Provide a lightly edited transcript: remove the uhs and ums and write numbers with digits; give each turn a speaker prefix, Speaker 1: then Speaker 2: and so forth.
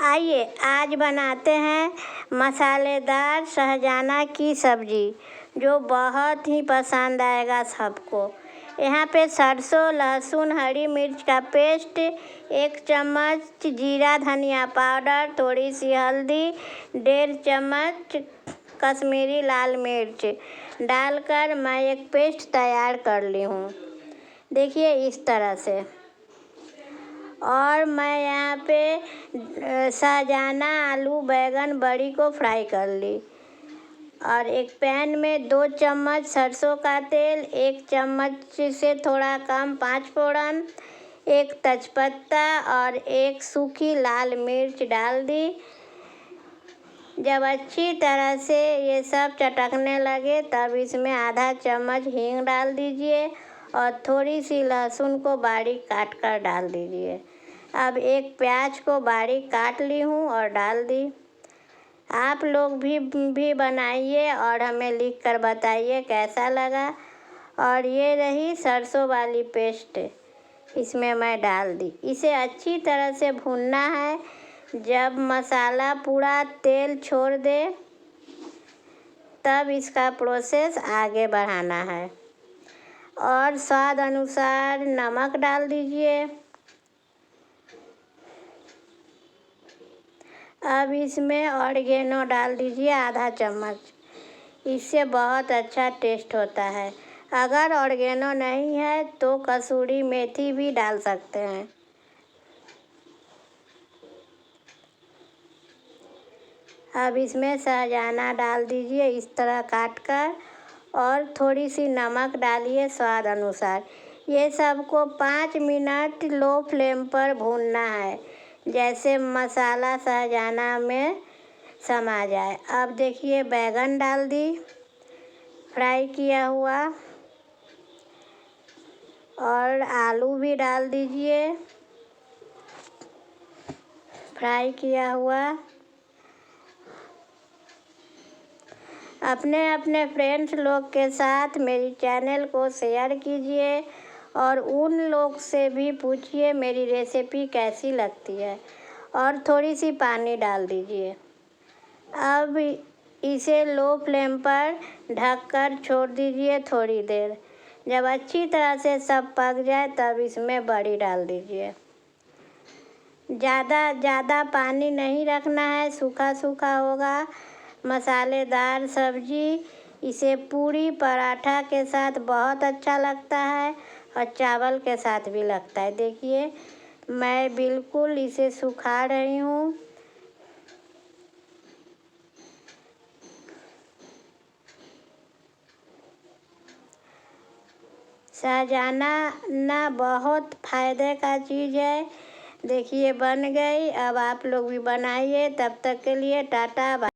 Speaker 1: आइए आज बनाते हैं मसालेदार सहजाना की सब्ज़ी, जो बहुत ही पसंद आएगा सबको। यहाँ पे सरसों, लहसुन, हरी मिर्च का पेस्ट, 1 चम्मच जीरा धनिया पाउडर, थोड़ी सी हल्दी, 1.5 चम्मच कश्मीरी लाल मिर्च डालकर मैं एक पेस्ट तैयार कर ली हूँ। देखिए इस तरह से। और मैं यहाँ पे सहजाना, आलू, बैंगन, बड़ी को फ्राई कर ली। और एक पैन में 2 चम्मच सरसों का तेल, 1 चम्मच से थोड़ा कम 5 फोड़न, 1 तेजपत्ता और 1 सूखी लाल मिर्च डाल दी। जब अच्छी तरह से ये सब चटकने लगे तब इसमें आधा चम्मच हींग डाल दीजिए और थोड़ी सी लहसुन को बारीक काट कर डाल दीजिए। अब एक प्याज को बारीक काट ली हूँ और डाल दी। आप लोग भी बनाइए और हमें लिख कर बताइए कैसा लगा। और ये रही सरसों वाली पेस्ट, इसमें मैं डाल दी। इसे अच्छी तरह से भूनना है। जब मसाला पूरा तेल छोड़ दे तब इसका प्रोसेस आगे बढ़ाना है। और स्वाद अनुसार नमक डाल दीजिए। अब इसमें ऑरिगेनो डाल दीजिए आधा चम्मच, इससे बहुत अच्छा टेस्ट होता है। अगर ऑरिगेनो नहीं है तो कसूरी मेथी भी डाल सकते हैं। अब इसमें सहजाना डाल दीजिए इस तरह काट कर और थोड़ी सी नमक डालिए स्वाद अनुसार। ये सबको 5 मिनट लो फ्लेम पर भूनना है, जैसे मसाला सहजाना में समा जाए। अब देखिए बैंगन डाल दी फ्राई किया हुआ, और आलू भी डाल दीजिए फ्राई किया हुआ। अपने फ्रेंड्स लोग के साथ मेरी चैनल को शेयर कीजिए और उन लोग से भी पूछिए मेरी रेसिपी कैसी लगती है। और थोड़ी सी पानी डाल दीजिए। अब इसे लो फ्लेम पर ढककर छोड़ दीजिए थोड़ी देर। जब अच्छी तरह से सब पक जाए तब इसमें बड़ी डाल दीजिए। ज़्यादा पानी नहीं रखना है, सूखा सूखा होगा। मसालेदार सब्जी इसे पूरी पराठा के साथ बहुत अच्छा लगता है और चावल के साथ भी लगता है। देखिए मैं बिल्कुल इसे सुखा रही हूँ। सहजाना बहुत फ़ायदे का चीज़ है। देखिए बन गई। अब आप लोग भी बनाइए। तब तक के लिए टाटा बाय।